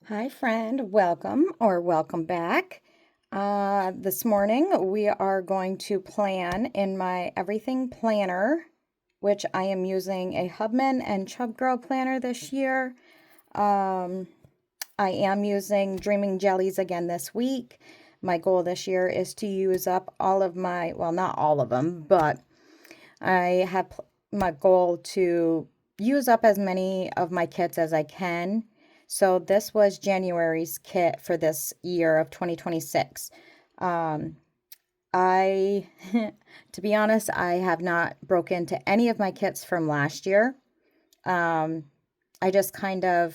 Hi, friend. Welcome back. This morning we are going to plan in my everything planner, which I am using a Hubman and Chubgirl planner this year. I am using Dreaming Jellies again this week. My goal this year is to use up all of my, well, not all of them, but I have my goal to use up as many of my kits as I can. So this was January's kit for this year of 2026. I, to be honest, I have not broke into any of my kits from last year. I just kind of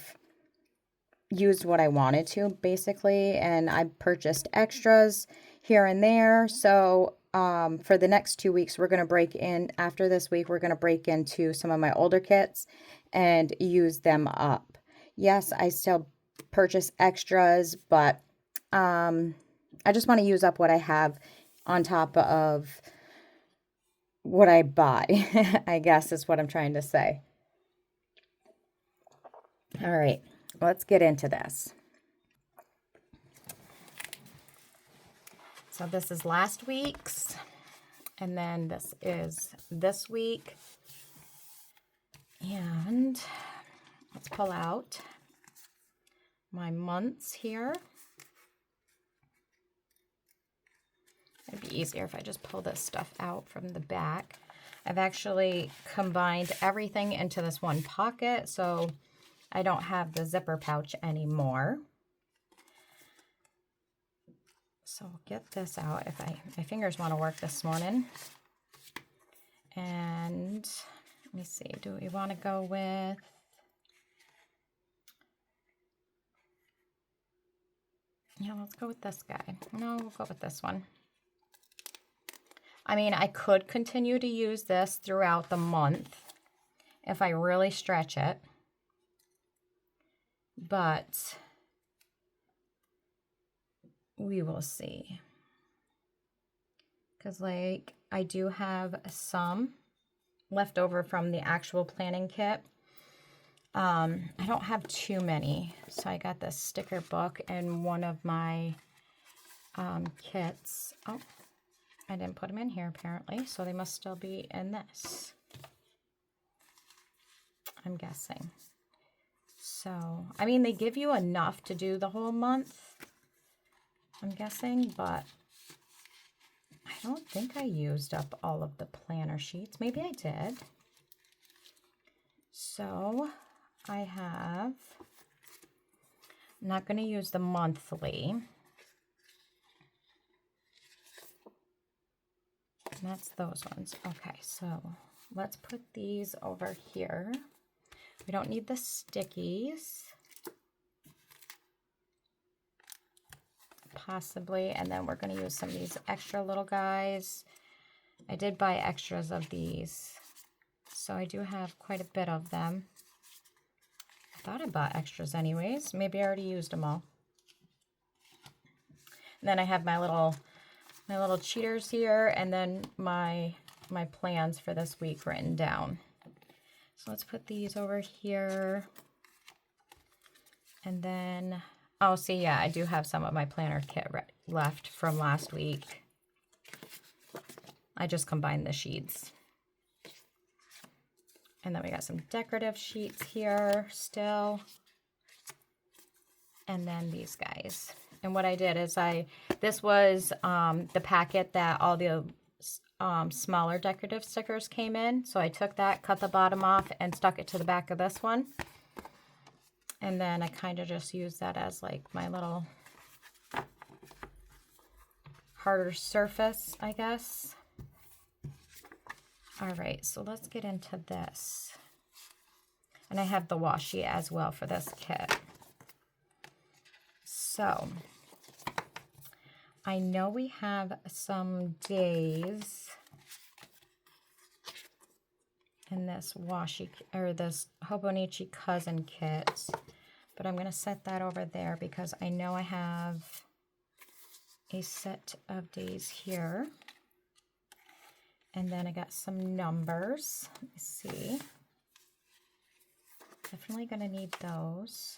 used what I wanted to, basically, and I purchased extras here and there. So for the next 2 weeks, we're going to break in, after this week, we're going to break into some of my older kits and use them up. Yes, I still purchase extras, but I just want to use up what I have on top of what I buy, I guess is what I'm trying to say. All right, let's get into this. So this is last week's, and then this is this week. And let's pull out my months here. It'd be easier if I just pull this stuff out from the back. I've actually combined everything into this one pocket, so I don't have the zipper pouch anymore. So we'll get this out if my fingers want to work this morning. And let me see, do we want to go with, yeah, let's go with this guy. No, we'll go with this one. I mean, I could continue to use this throughout the month if I really stretch it, but we will see. Because, like, I do have some left over from the actual planning kit. I don't have too many, so I got this sticker book in one of my kits. Oh, I didn't put them in here apparently, so they must still be in this, I'm guessing. So, I mean, they give you enough to do the whole month, I'm guessing, but I don't think I used up all of the planner sheets. Maybe I did. So, I'm not going to use the monthly. And that's those ones. Okay, so let's put these over here. We don't need the stickies. Possibly, and then we're going to use some of these extra little guys. I did buy extras of these, so I do have quite a bit of them. I thought I bought extras anyways. Maybe I already used them all. And then I have my little cheaters here, and then my plans for this week written down. So let's put these over here. And then, oh, see, yeah, I do have some of my planner kit left from last week. I just combined the sheets. And then we got some decorative sheets here still. And then these guys. And what I did is this was the packet that all the smaller decorative stickers came in. So I took that, cut the bottom off, and stuck it to the back of this one. And then I kind of just used that as like my little harder surface, I guess. All right, so let's get into this. And I have the washi as well for this kit. So I know we have some days in this washi, or this Hobonichi Cousin kit, but I'm going to set that over there because I know I have a set of days here. And then I got some numbers. Let me see. Definitely going to need those.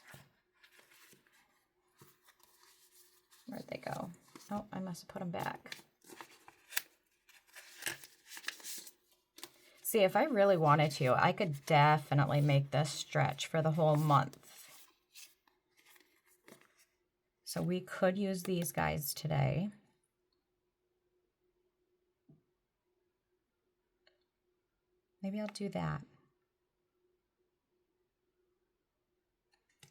Where'd they go? Oh, I must have put them back. See, if I really wanted to, I could definitely make this stretch for the whole month. So we could use these guys today. Maybe I'll do that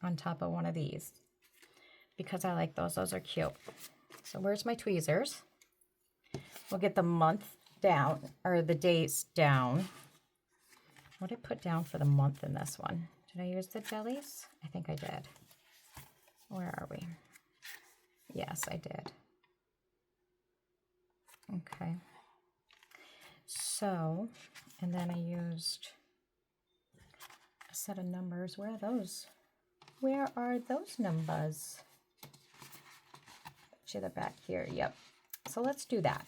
on top of one of these because I like those. Those are cute. So where's my tweezers? We'll get the month down, or the dates down. What did I put down for the month in this one? Did I use the jellies? I think I did. Where are we? Yes, I did. Okay. So, and then I used a set of numbers. Where are those? Where are those numbers? See, they're back here. Yep. So let's do that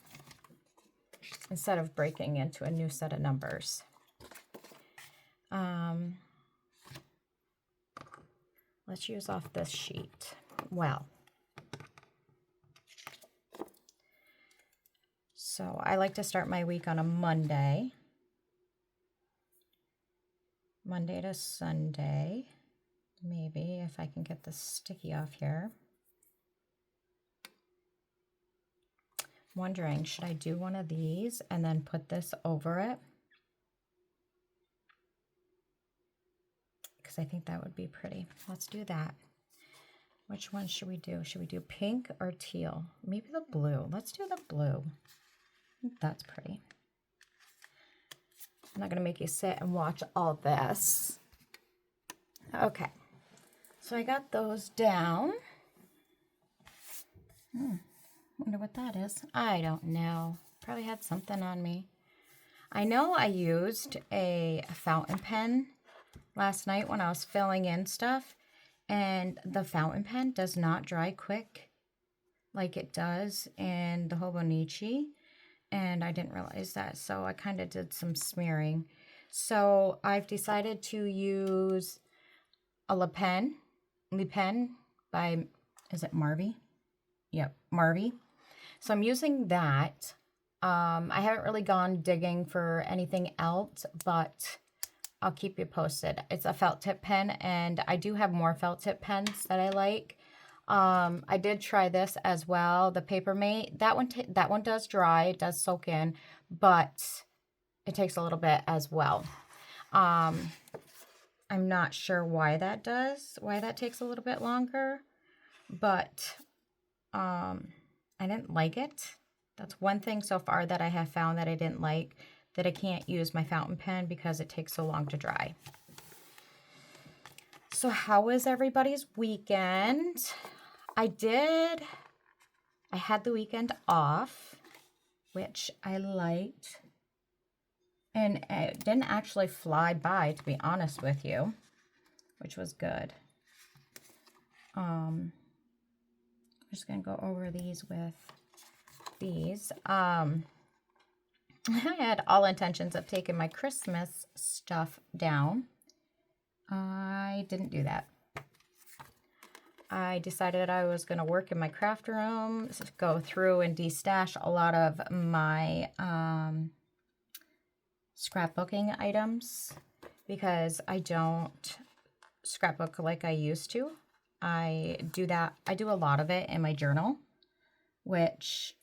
instead of breaking into a new set of numbers. Let's use off this sheet. Well, so I like to start my week on a Monday. Monday to Sunday. Maybe if I can get the sticky off here. Wondering, should I do one of these and then put this over it? Because I think that would be pretty. Let's do that. Which one should we do? Should we do pink or teal? Maybe the blue. Let's do the blue. That's pretty. I'm not going to make you sit and watch all this. Okay. So I got those down. Wonder what that is. I don't know. Probably had something on me. I know I used a fountain pen last night when I was filling in stuff, and the fountain pen does not dry quick like it does in the Hobonichi, and I didn't realize that, so I kind of did some smearing. So I've decided to use a Le Pen by, is it Marvy? Yep, Marvy. So I'm using that. I haven't really gone digging for anything else, but I'll keep you posted. It's a felt tip pen, and I do have more felt tip pens that I like. I did try this as well, the Papermate. That one does dry, it does soak in, but it takes a little bit as well. I'm not sure why that takes a little bit longer, but I didn't like it. That's one thing so far that I have found that I didn't like, that I can't use my fountain pen because it takes so long to dry. So how was everybody's weekend? I had the weekend off, which I liked. And it didn't actually fly by, to be honest with you, which was good. I'm just going to go over these with these. I had all intentions of taking my Christmas stuff down. I didn't do that. I decided I was going to work in my craft room, go through and de-stash a lot of my scrapbooking items because I don't scrapbook like I used to. I do a lot of it in my journal, which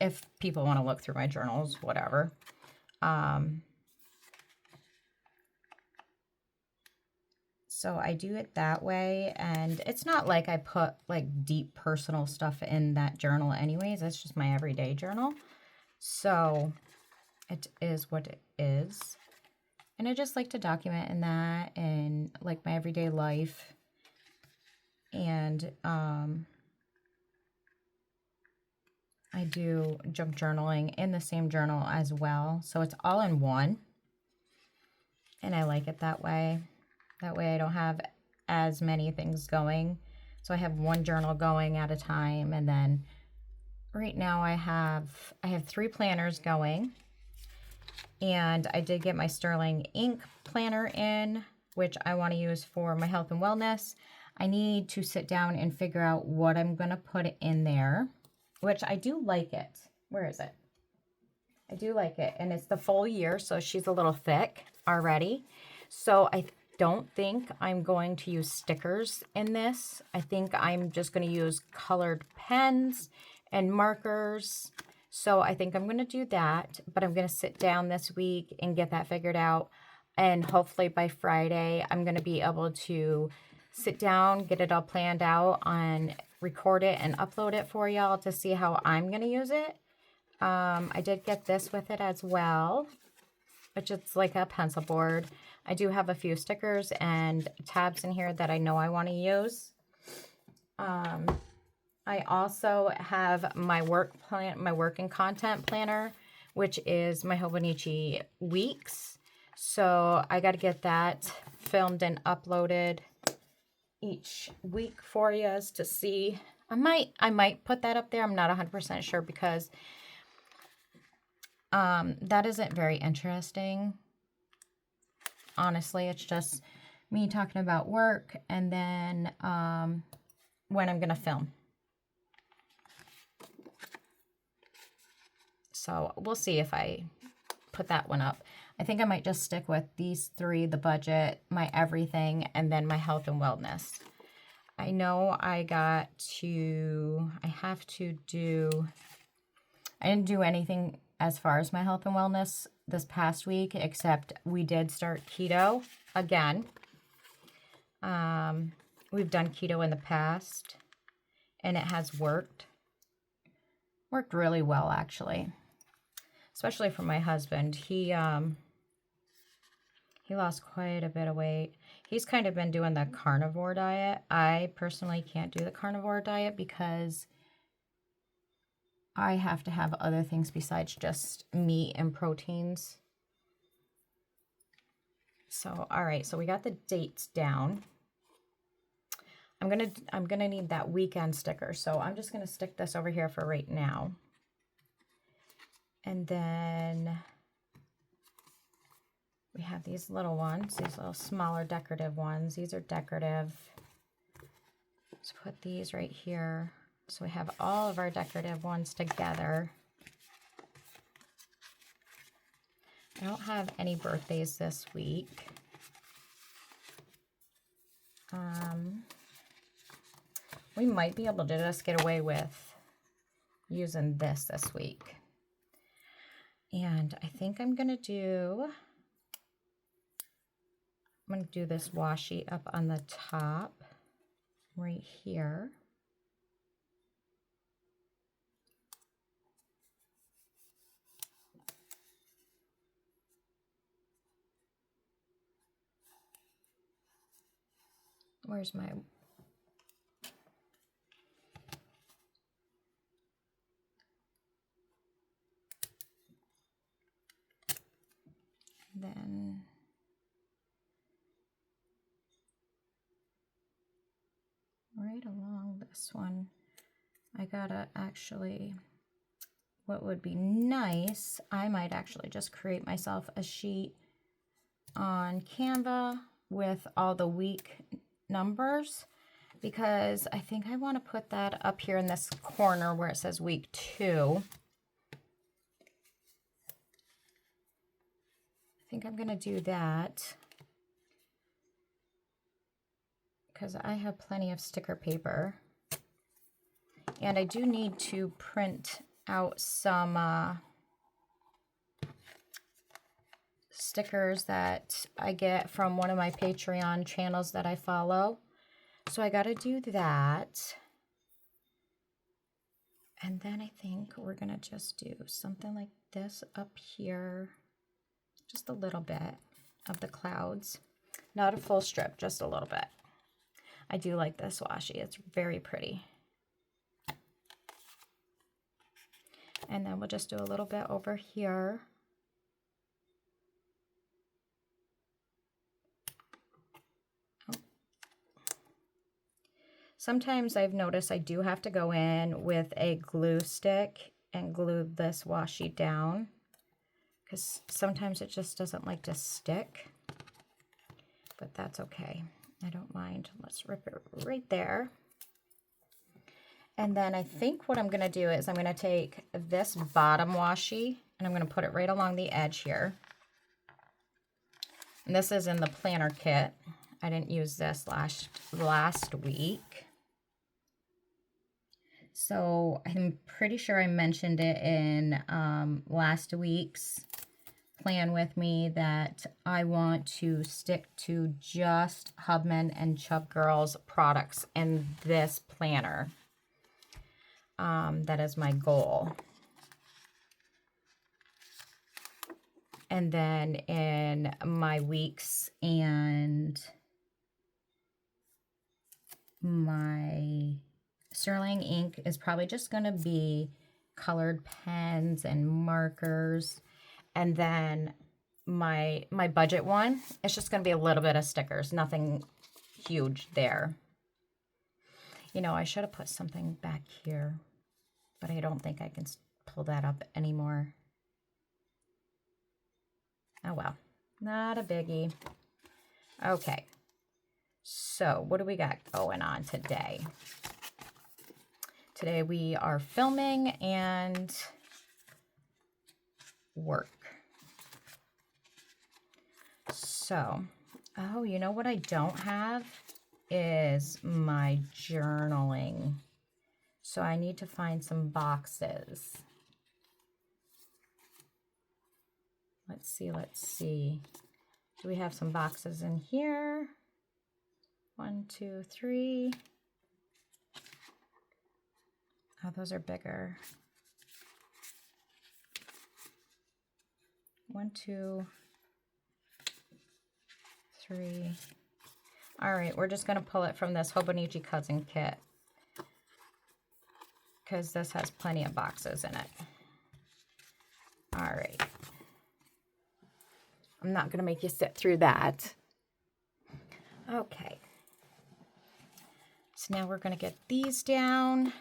if people want to look through my journals, whatever. So I do it that way, and it's not like I put like deep personal stuff in that journal anyways. It's just my everyday journal. So it is what it is. And I just like to document in that and like my everyday life. And I do junk journaling in the same journal as well. So it's all in one. And I like it that way. That way I don't have as many things going. So I have one journal going at a time. And then right now I have 3 planners going. And I did get my Sterling ink planner in, which I want to use for my health and wellness. I need to sit down and figure out what I'm going to put in there, which I do like it. Where is it? I do like it. And it's the full year, so she's a little thick already. So I don't think I'm going to use stickers in this. I think I'm just going to use colored pens and markers. So I think I'm going to do that, but I'm going to sit down this week and get that figured out. And hopefully by Friday, I'm going to be able to sit down, get it all planned out, and record it and upload it for y'all to see how I'm going to use it. I did get this with it as well, which is like a pencil board. I do have a few stickers and tabs in here that I know I want to use. I also have my work and content planner, which is my Hobonichi weeks. So I got to get that filmed and uploaded each week for you to see. I might put that up there. I'm not 100% sure because that isn't very interesting. Honestly, it's just me talking about work and then when I'm going to film. So we'll see if I put that one up. I think I might just stick with these three, the budget, my everything, and then my health and wellness. I know I didn't do anything as far as my health and wellness this past week, except we did start keto again. We've done keto in the past, and it has worked really well, actually. Especially for my husband. He lost quite a bit of weight. He's kind of been doing the carnivore diet. I personally can't do the carnivore diet because I have to have other things besides just meat and proteins. So, all right, so we got the dates down. I'm gonna need that weekend sticker, so I'm just gonna stick this over here for right now. And then we have these little ones, these little smaller decorative ones. These are decorative. Let's put these right here. So we have all of our decorative ones together. I don't have any birthdays this week. We might be able to just get away with using this week. And I think I'm going to do this washi up on the top right here. Where's my... Then right along this one, I gotta actually, what would be nice, I might actually just create myself a sheet on Canva with all the week numbers, because I think I want to put that up here in this corner where it says week 2. I think I'm going to do that because I have plenty of sticker paper. And I do need to print out some stickers that I get from one of my Patreon channels that I follow. So I got to do that. And then I think we're going to just do something like this up here. Just a little bit of the clouds. Not a full strip, just a little bit. I do like this washi. It's very pretty. And then we'll just do a little bit over here. Oh. Sometimes I've noticed I do have to go in with a glue stick and glue this washi down, because sometimes it just doesn't like to stick, but that's okay. I don't mind. Let's rip it right there. And then I think what I'm going to do is I'm going to take this bottom washi and I'm going to put it right along the edge here. And this is in the planner kit. I didn't use this last week. So I'm pretty sure I mentioned it in last week's plan with me that I want to stick to just Hubman and Chubgirl's products in this planner. That is my goal. And then in my weeks and my Sterling ink is probably just going to be colored pens and markers. And then my budget one, it's just going to be a little bit of stickers, nothing huge there. You know, I should have put something back here, but I don't think I can pull that up anymore. Oh well, not a biggie. Okay, so what do we got going on today? Today we are filming and work. So, oh, you know what I don't have is my journaling. So I need to find some boxes. Let's see. Do we have some boxes in here? 1, 2, 3. Oh, those are bigger. 1, 2, 3. All right, we're just going to pull it from this Hobonichi Cousin kit because this has plenty of boxes in it. All right. I'm not going to make you sit through that. Okay. So now we're going to get these down.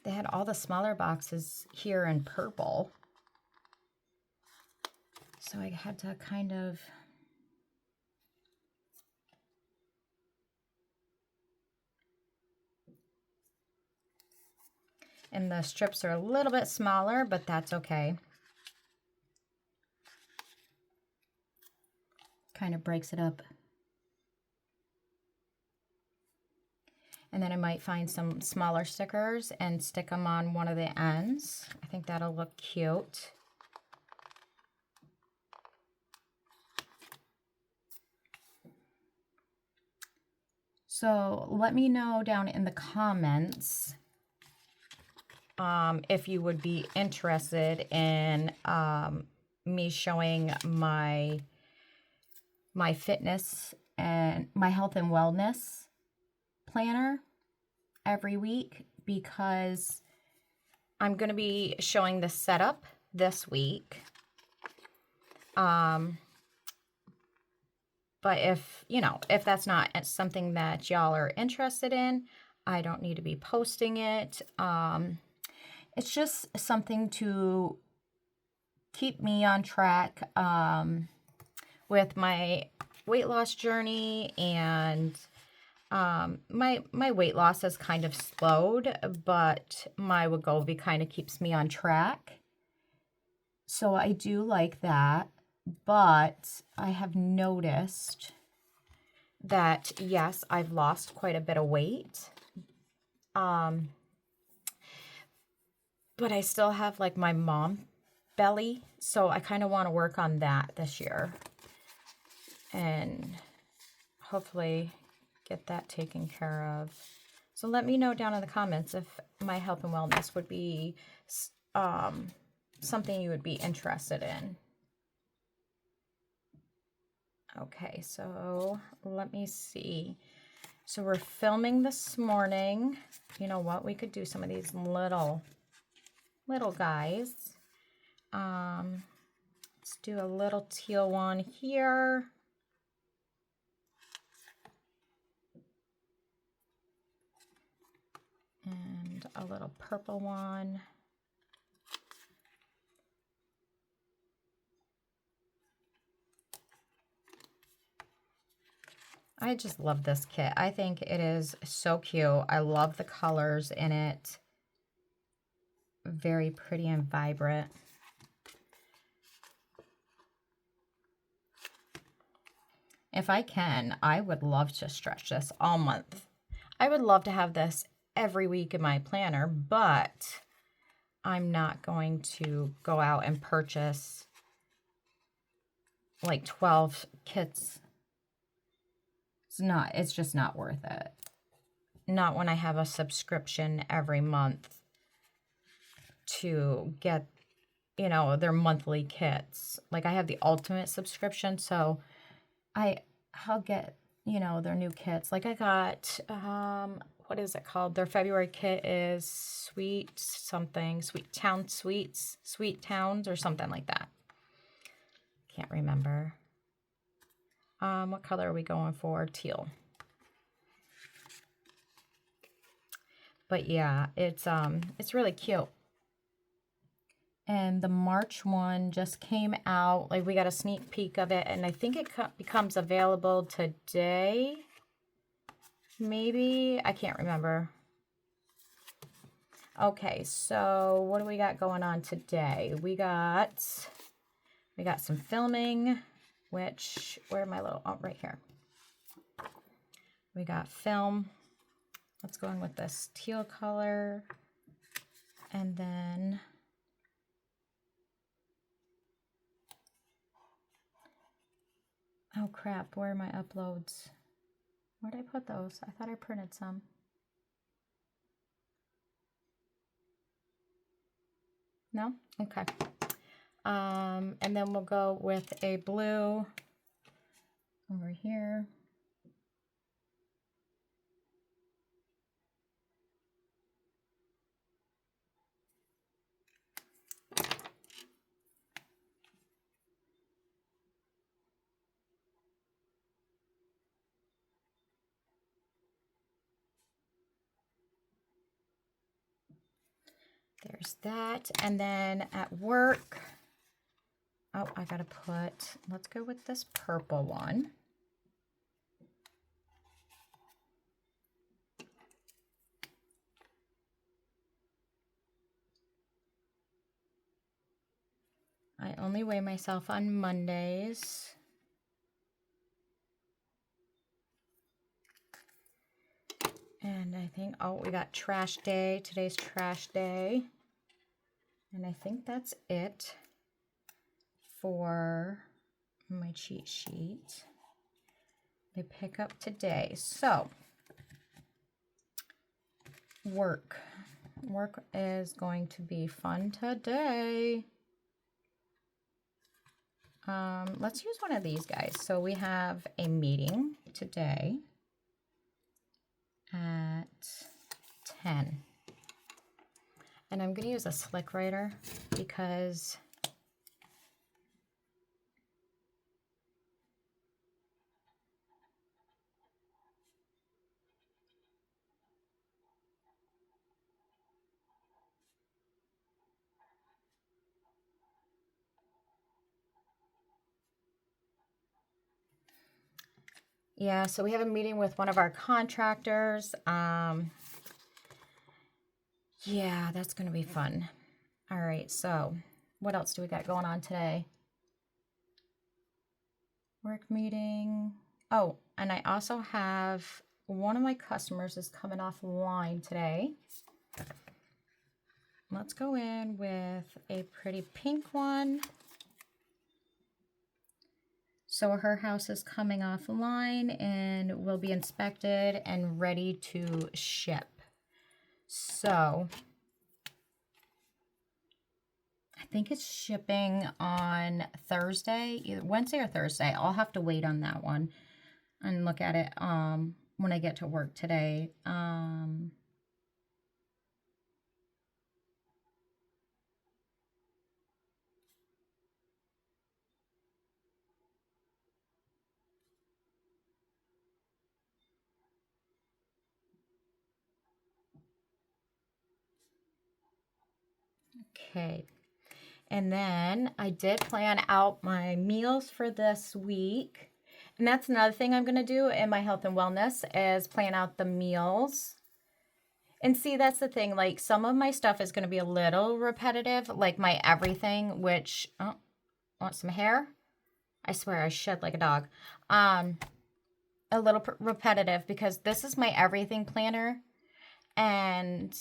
They had all the smaller boxes here in purple. So I had to kind of and the strips are a little bit smaller, but that's okay. Kind of breaks it up. And then I might find some smaller stickers and stick them on one of the ends. I think that'll look cute. So let me know down in the comments if you would be interested in me showing my fitness and my health and wellness planner every week, because I'm going to be showing the setup this week. But if, you know, if that's not something that y'all are interested in, I don't need to be posting it. It's just something to keep me on track with my weight loss journey, and my weight loss has kind of slowed, but my Wegovy kind of keeps me on track. So I do like that, but I have noticed that, yes, I've lost quite a bit of weight. But I still have like my mom belly, so I kind of want to work on that this year and hopefully get that taken care of. So let me know down in the comments if my health and wellness would be something you would be interested in. Okay, so let me see. So we're filming this morning. You know what? We could do some of these little guys. Let's do a little teal one here. And a little purple one. I just love this kit. I think it is so cute. I love the colors in it. Very pretty and vibrant. If I can, I would love to stretch this all month. I would love to have this every week in my planner, but I'm not going to go out and purchase like 12 kits. It's just not worth it. Not when I have a subscription every month to get, you know, their monthly kits. Like I have the ultimate subscription, so I'll get, you know, their new kits. Like I got, what is it called? Their February kit is Sweet Towns or something like that. Can't remember. What color are we going for? Teal. But yeah, it's really cute. And the March one just came out. Like we got a sneak peek of it, and I think it becomes available today. Maybe, I can't remember. Okay, so what do we got going on today? We got some filming, which, where am I little, oh, right here. We got film. Let's go in with this teal color. And then oh crap, where are my uploads? Where did I put those? I thought I printed some. No? Okay. And then we'll go with a blue over here. There's that. And then at work, oh, I gotta let's go with this purple one. I only weigh myself on Mondays. And I think, oh, we got trash day. Today's trash day. And I think that's it for my cheat sheet. They pick up today. So, work. Work is going to be fun today. Let's use one of these guys. So we have a meeting today at 10. And I'm going to use a slick writer because yeah, so we have a meeting with one of our contractors. Yeah, that's going to be fun. All right, so what else do we got going on today? Work meeting. Oh, and I also have one of my customers is coming offline today. Let's go in with a pretty pink one. So her house is coming offline and will be inspected and ready to ship. So I think it's shipping on Thursday, either Wednesday or Thursday. I'll have to wait on that one and look at it when I get to work today. Okay. And then I did plan out my meals for this week. And that's another thing I'm going to do in my health and wellness is plan out the meals. And see, that's the thing. Like, some of my stuff is going to be a little repetitive, like my everything, which, oh, want some hair? I swear I shed like a dog. A little repetitive because this is my everything planner. And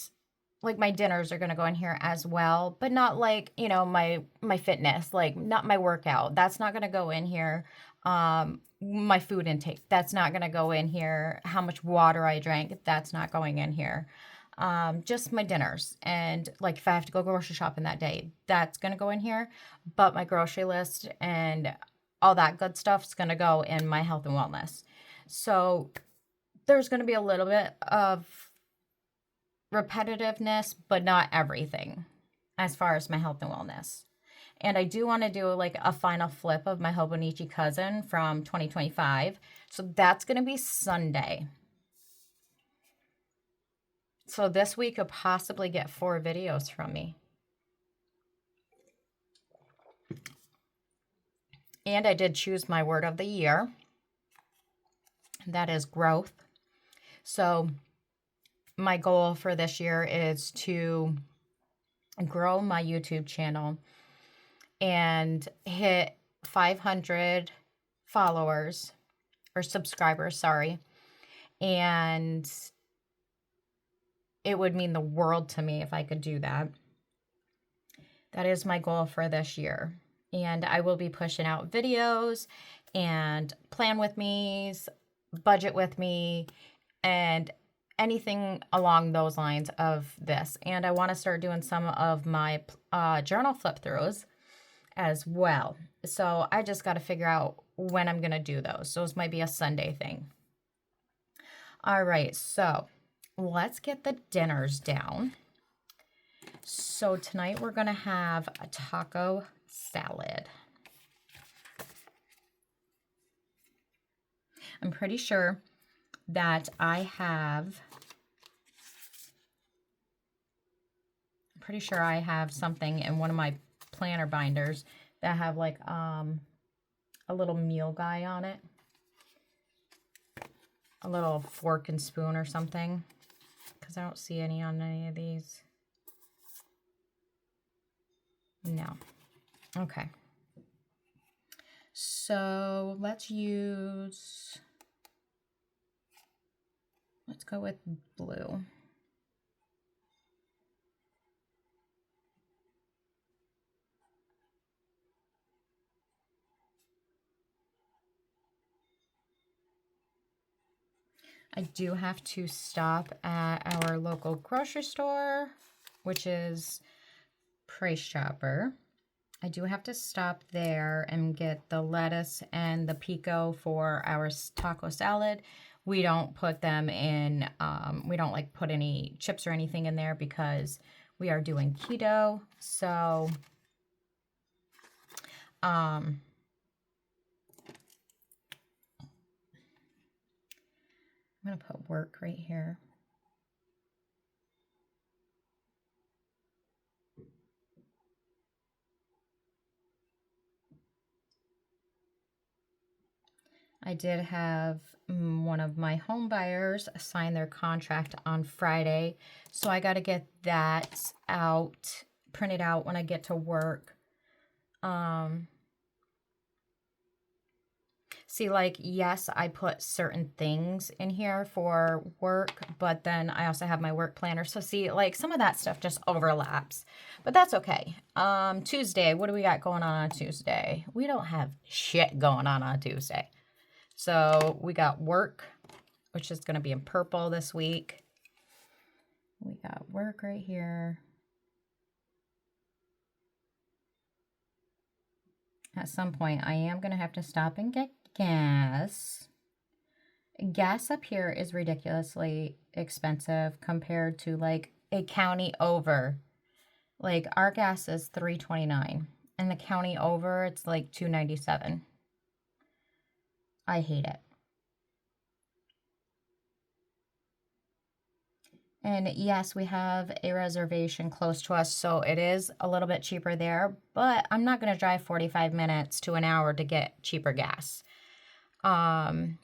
like my dinners are going to go in here as well, but not like, you know, my fitness, like not my workout. That's not going to go in here. My food intake, that's not going to go in here. How much water I drank, that's not going in here. Just my dinners. And like if I have to go grocery shopping that day, that's going to go in here. But my grocery list and all that good stuff is going to go in my health and wellness. So there's going to be a little bit of repetitiveness, but not everything as far as my health and wellness. And I do want to do like a final flip of my Hobonichi cousin from 2025. So that's going to be Sunday. So this week you'll possibly get 4 videos from me. And I did choose my word of the year. That is growth. So my goal for this year is to grow my YouTube channel and hit 500 followers or subscribers, sorry. And it would mean the world to me if I could do that. That is my goal for this year. And I will be pushing out videos and plan with me's, budget with me, and anything along those lines of this. And I want to start doing some of my journal flip throughs as well. So I just got to figure out when I'm going to do those. Those might be a Sunday thing. All right, so let's get the dinners down. So tonight we're going to have a taco salad. I'm pretty sure that I have something in one of my planner binders that have like a little meal guy on it. A little fork and spoon or something. Because I don't see any on any of these. No. Okay. So let's go with blue. I do have to stop at our local grocery store, which is Price Chopper. I do have to stop there and get the lettuce and the pico for our taco salad. We don't put them in, we don't like put any chips or anything in there because we are doing keto. So, I'm going to put work right here. I did have one of my home buyers sign their contract on Friday, so I got to get that out, printed out when I get to work. See, like, yes, I put certain things in here for work, but then I also have my work planner. So see, like, some of that stuff just overlaps, but that's okay. Tuesday, what do we got going on Tuesday? We don't have shit going on Tuesday. So we got work, which is going to be in purple this week. We got work right here. At some point, I am going to have to stop and get gas. Gas up here is ridiculously expensive compared to like a county over. Like our gas is $3.29 and the county over it's like $2.97. I hate it. And yes, we have a reservation close to us, so it is a little bit cheaper there, but I'm not going to drive 45 minutes to an hour to get cheaper gas. I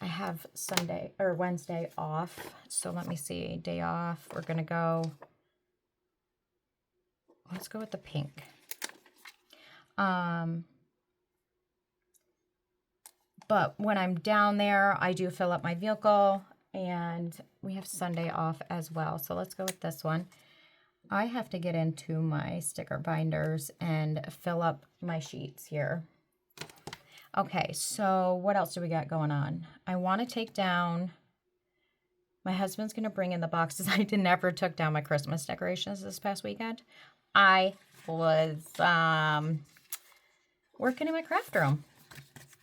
have Sunday or Wednesday off, so let me see, day off. We're going to go, let's go with the pink. But when I'm down there, I do fill up my vehicle, and we have Sunday off as well. So let's go with this one. I have to get into my sticker binders and fill up my sheets here. Okay, so what else do we got going on? I want to take down, my husband's going to bring in the boxes. I never took down my Christmas decorations this past weekend. I was working in my craft room.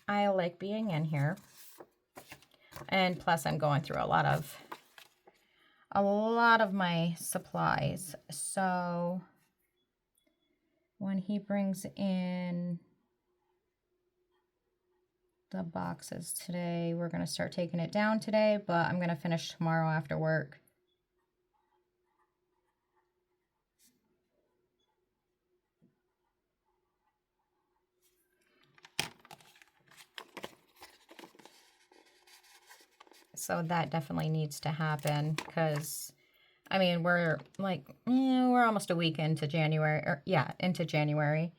I like being in here. And plus I'm going through a lot of my supplies. So when he brings in the boxes today, we're going to start taking it down today, but I'm going to finish tomorrow after work. So that definitely needs to happen because, I mean, we're like, we're almost a week into January, into January.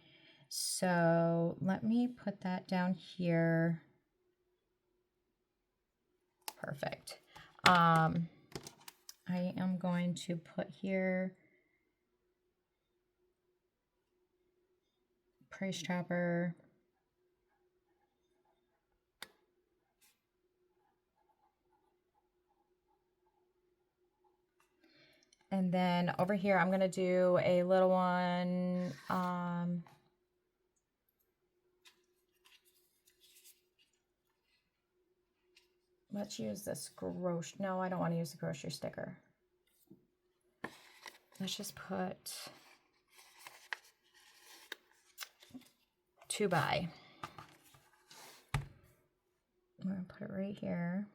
So let me put that down here. Perfect. I am going to put here Price Chopper. And then over here, I'm going to do a little one. Let's use this grocery. No, I don't want to use the grocery sticker. Let's just put 2 by. I'm going to put it right here.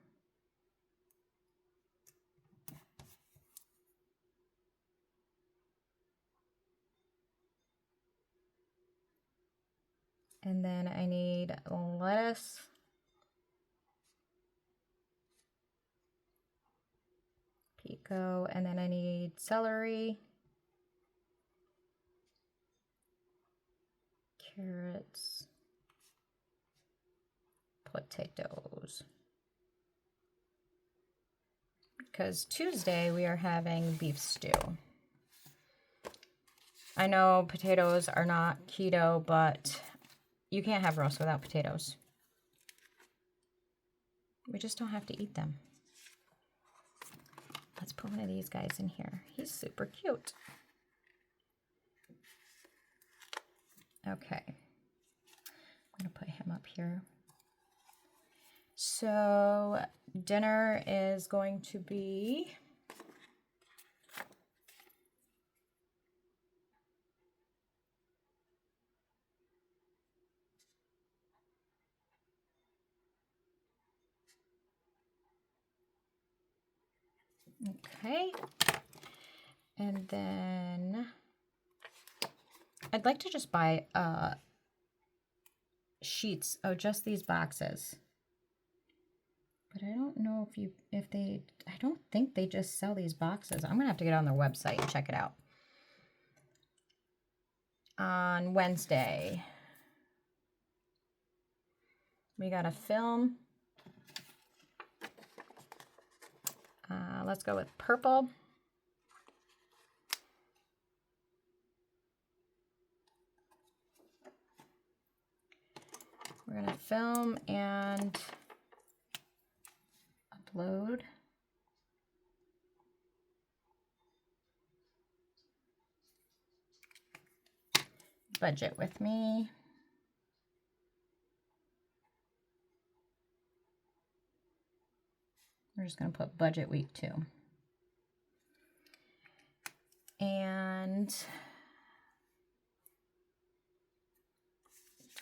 And then I need lettuce. Pico. And then I need celery. Carrots. Potatoes. Because Tuesday we are having beef stew. I know potatoes are not keto, but you can't have roast without potatoes. We just don't have to eat them. Let's put one of these guys in here. He's super cute. Okay. I'm going to put him up here. So dinner is going to be okay. And then I'd like to just buy sheets of just these boxes. But I don't know I don't think they just sell these boxes. I'm going to have to get on their website and check it out. On Wednesday, we got a film. Let's go with purple. We're going to film and upload. Budget with me. We're just going to put budget week 2. And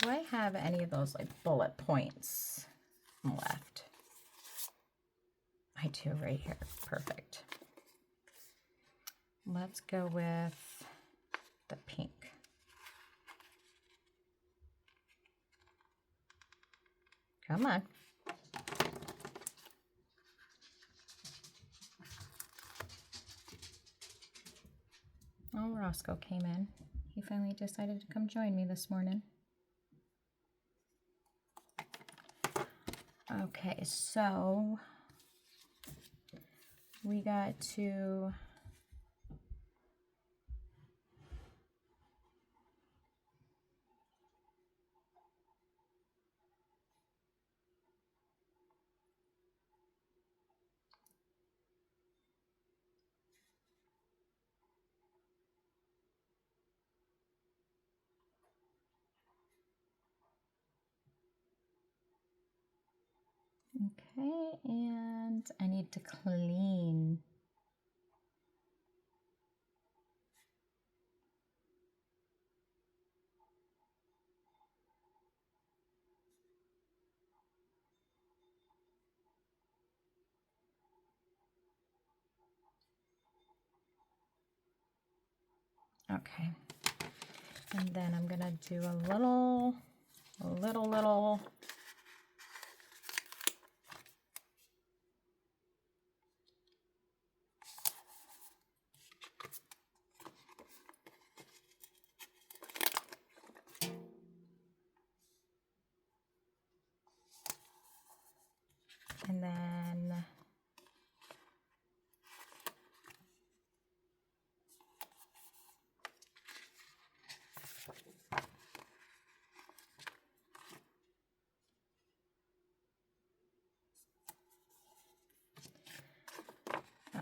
do I have any of those like bullet points left? I I do right here. Perfect. Let's go with the pink. Come on. Oh, Roscoe came in. He finally decided to come join me this morning. Okay, so we got to okay, and I need to clean. Okay, and then I'm gonna do a little. And then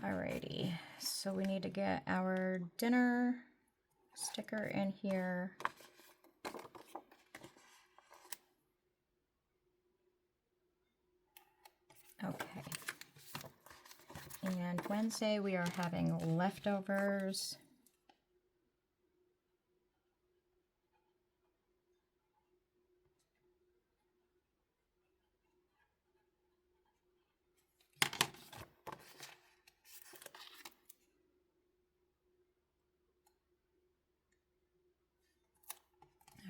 alrighty, so we need to get our dinner sticker in here. Okay. And Wednesday we are having leftovers.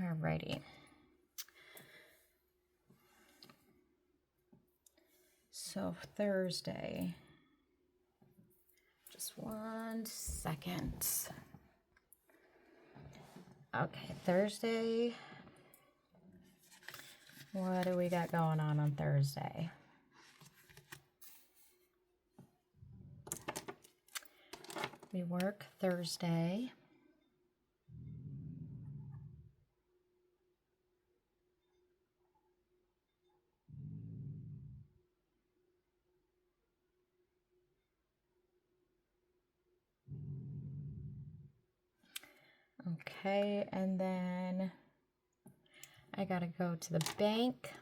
Alrighty. So Thursday, just 1 second. Okay, Thursday. What do we got going on Thursday? We work Thursday. Okay, and then I gotta go to the bank.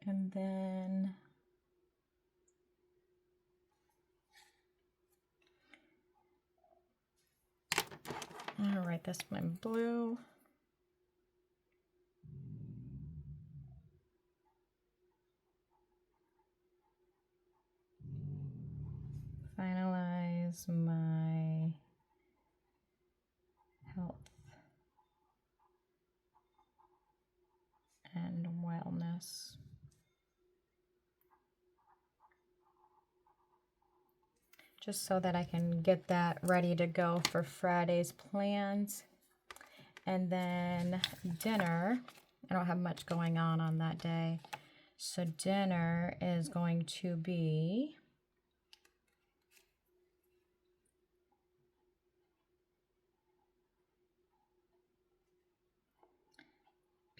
And then I'll write this one in blue. Finalize my health and wellness. Just so that I can get that ready to go for Friday's plans. And then dinner, I don't have much going on that day. So dinner is going to be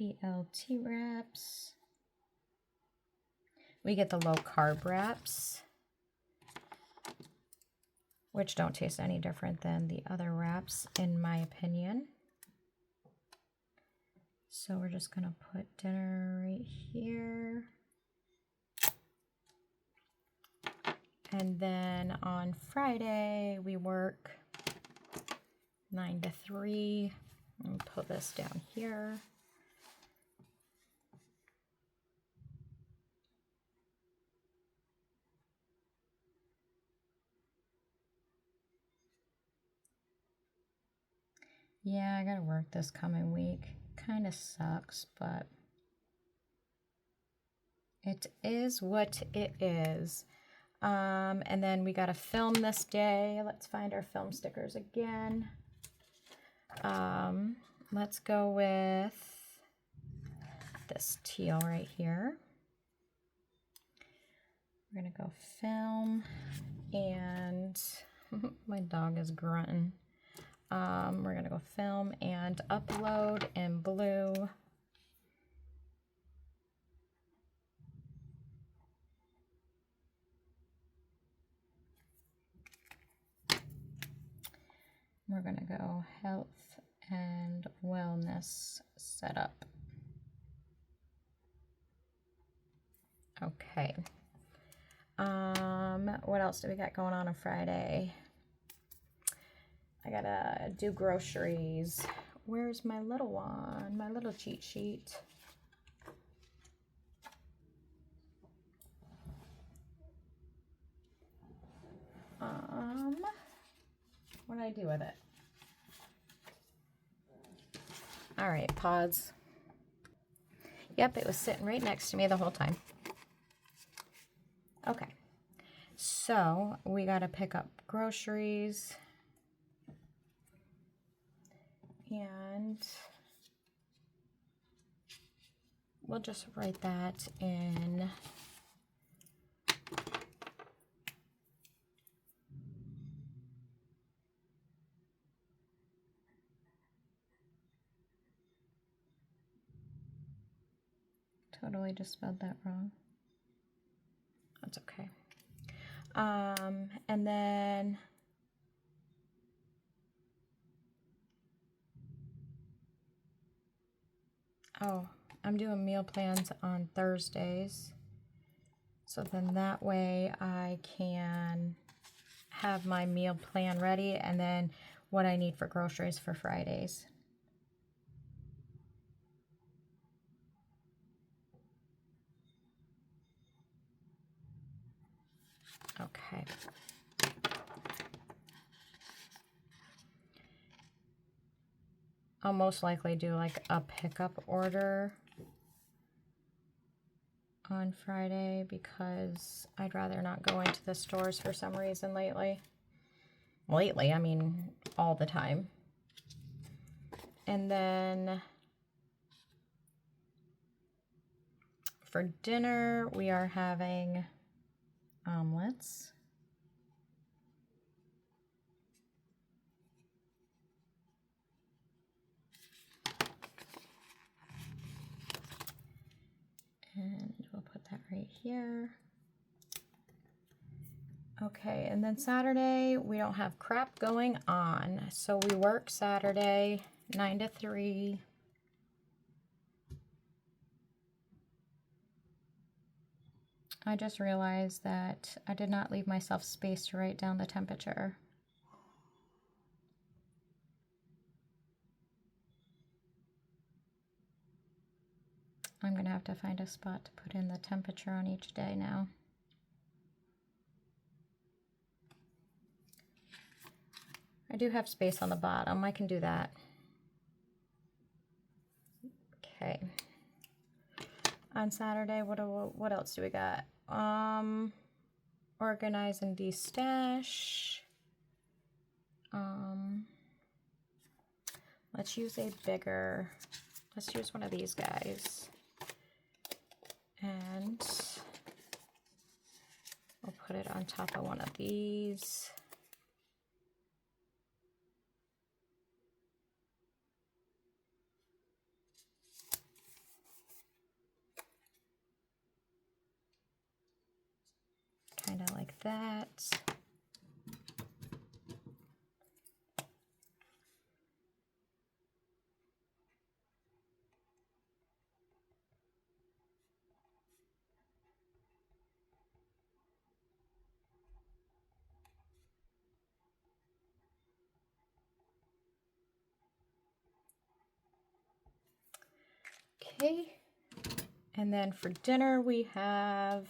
BLT wraps. We get the low carb wraps, which don't taste any different than the other wraps, in my opinion. So we're just gonna put dinner right here. And then on Friday, we work 9 to 3. I'll put this down here. Yeah, I gotta work this coming week. Kind of sucks, but it is what it is. And then we gotta film this day. Let's find our film stickers again. Let's go with this teal right here. We're gonna go film, and my dog is grunting. We're gonna go film and upload in blue. We're gonna go health and wellness setup. Okay. What else do we got going on Friday? I gotta do groceries. Where's my little one? My little cheat sheet. What did I do with it? All right, pause. Yep, it was sitting right next to me the whole time. Okay, so we gotta pick up groceries. And we'll just write that in totally just spelled that wrong. That's okay. And then I'm doing meal plans on Thursdays. So then that way I can have my meal plan ready, and then what I need for groceries for Fridays. Okay. I'll most likely do like a pickup order on Friday because I'd rather not go into the stores for some reason lately. I mean all the time. And then for dinner, we are having omelets. And we'll put that right here. Okay, and then Saturday, we don't have crap going on. So we work Saturday, 9 to 3. I just realized that I did not leave myself space to write down the temperature. I'm gonna have to find a spot to put in the temperature on each day now. I do have space on the bottom. I can do that. Okay. On Saturday, what else do we got? Organize and destash. Let's use let's use one of these guys. And we'll put it on top of one of these. Kind of like that. Okay. And then for dinner we have,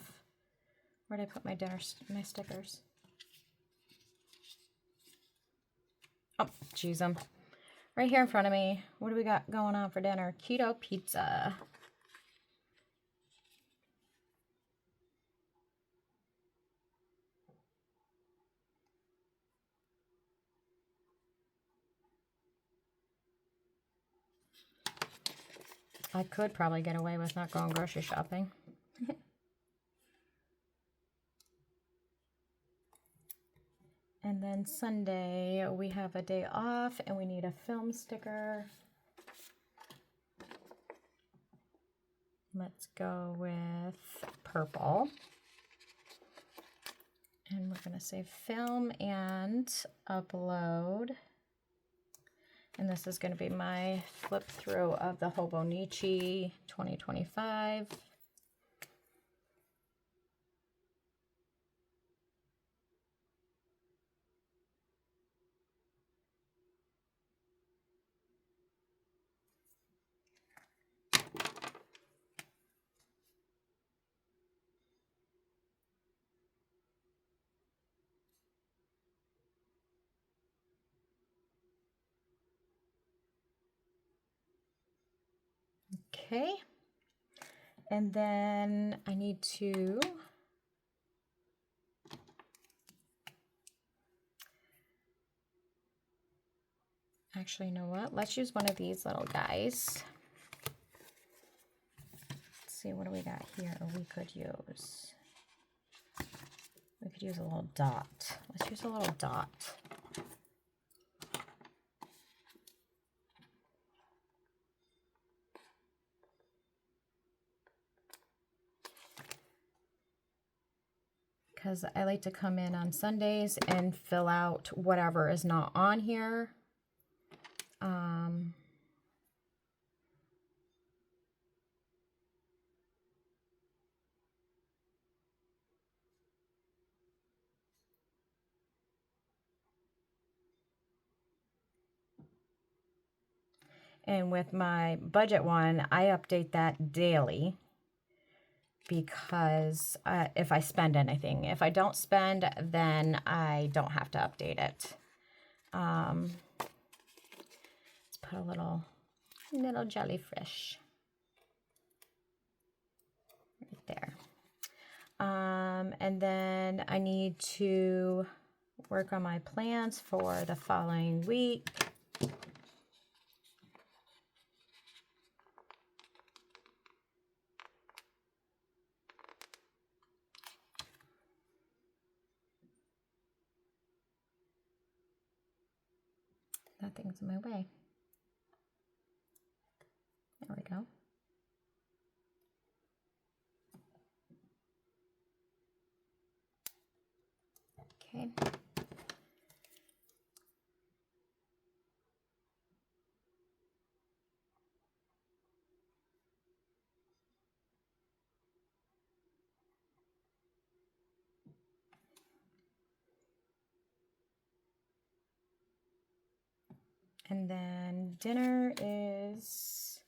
where did I put my stickers? Oh, geez, them right here in front of me. What do we got going on for dinner? Keto pizza. I could probably get away with not going grocery shopping. And then Sunday, we have a day off and we need a film sticker. Let's go with purple. And we're going to say film and upload. And this is going to be my flip through of the Hobonichi 2025. Okay, and then I need to actually, you know what? Let's use one of these little guys. Let's see, what do we got here? We could use a little dot. Let's use a little dot. Because I like to come in on Sundays and fill out whatever is not on here. And with my budget one, I update that daily because if I spend anything. If I don't spend, then I don't have to update it. Let's put a little jellyfish right there. And then I need to work on my plans for the following week. Nothing's in my way. There we go. Okay. And then dinner is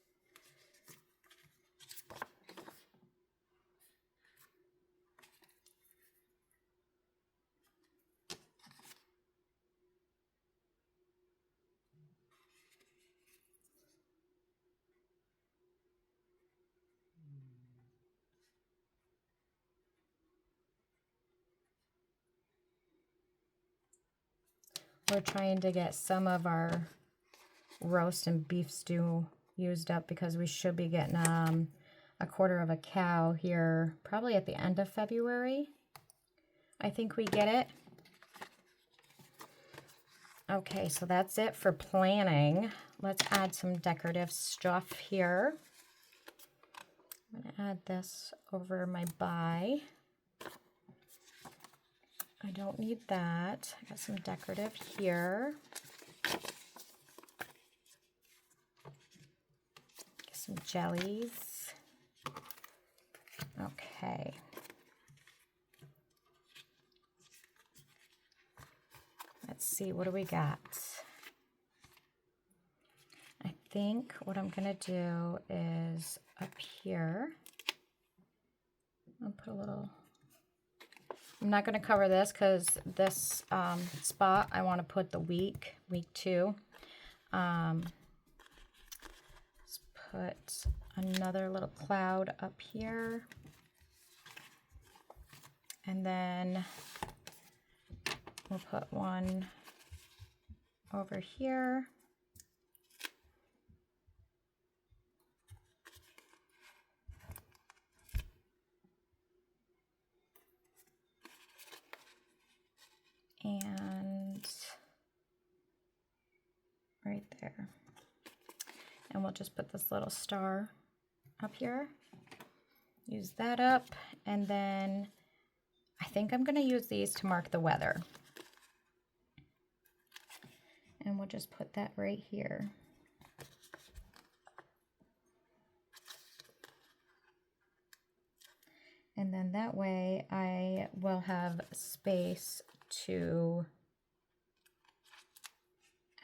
we're trying to get some of our roast and beef stew used up because we should be getting a quarter of a cow here probably at the end of February. I think we get it. Okay, so that's it for planning. Let's add some decorative stuff here. I'm going to add this over my buy. I don't need that. I got some decorative here. Get some jellies. Okay. Let's see, what do we got? I think what I'm going to do is up here, I'll put a little, I'm not going to cover this because this spot I want to put the week 2. Let's put another little cloud up here. And then we'll put one over here. And right there. And we'll just put this little star up here. Use that up, and then I think I'm going to use these to mark the weather. And we'll just put that right here. And then that way I will have space to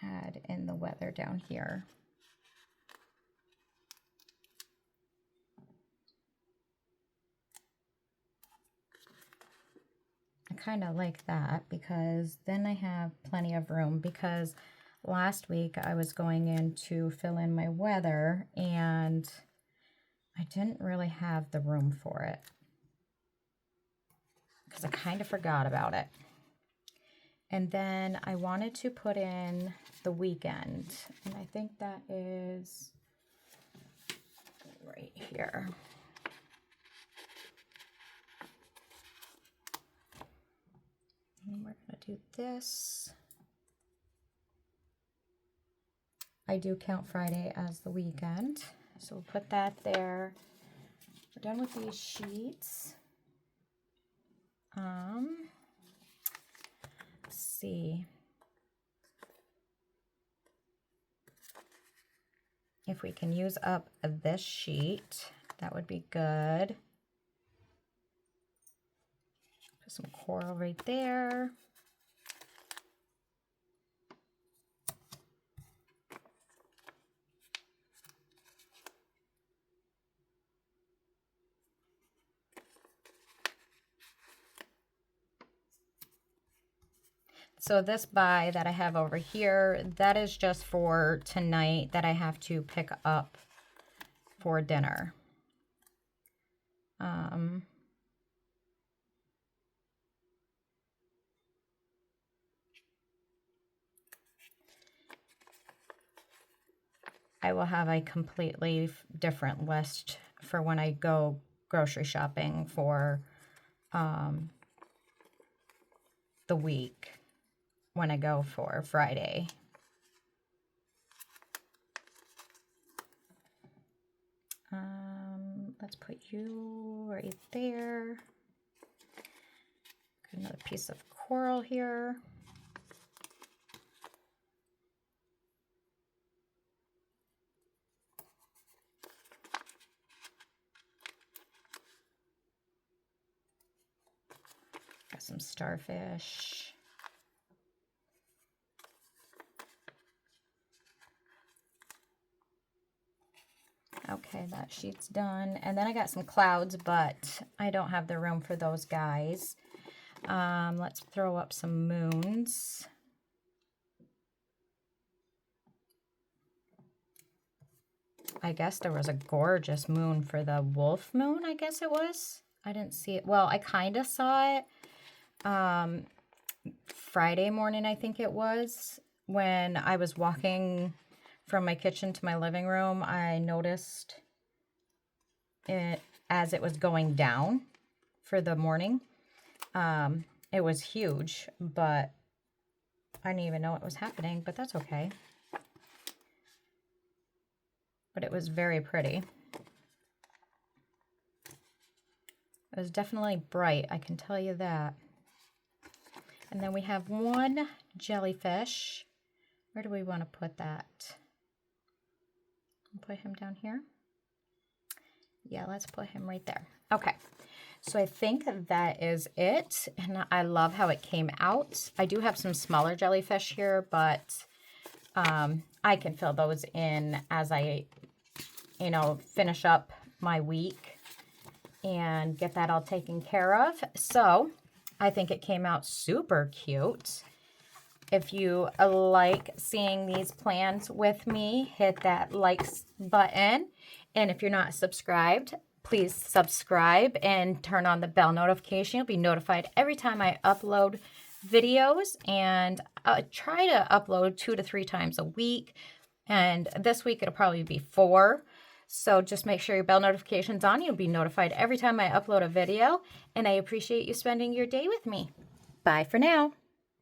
add in the weather down here. I kind of like that because then I have plenty of room, because last week I was going in to fill in my weather and I didn't really have the room for it because I kind of forgot about it. And then I wanted to put in the weekend, and I think that is right here. And we're going to do this. I do count Friday as the weekend, so we'll put that there. We're done with these sheets. Let's see if we can use up this sheet. That would be good. Put some coral right there. So this buy that I have over here, that is just for tonight that I have to pick up for dinner. I will have a completely different list for when I go grocery shopping for the week when I go for Friday. Let's put you right there. Got another piece of coral here. Got some starfish. Okay, that sheet's done. And then I got some clouds, but I don't have the room for those guys. Let's throw up some moons. I guess there was a gorgeous moon for the wolf moon, I guess it was. I didn't see it. Well, I kind of saw it Friday morning, I think it was, when I was walking from my kitchen to my living room. I noticed it as it was going down for the morning. It was huge, but I didn't even know it was happening, but that's okay. But it was very pretty. It was definitely bright, I can tell you that. And then we have one jellyfish. Where do we want to put that? Put him down here. Yeah, let's put him right there. Okay, so I think that is it, and I love how it came out. I do have some smaller jellyfish here, but I can fill those in as I, finish up my week and get that all taken care of. So I think it came out super cute. If you like seeing these plans with me, hit that likes button. And if you're not subscribed, please subscribe and turn on the bell notification. You'll be notified every time I upload videos, and I try to upload 2 to 3 times a week. And this week it'll probably be 4. So just make sure your bell notification's on. You'll be notified every time I upload a video. And I appreciate you spending your day with me. Bye for now.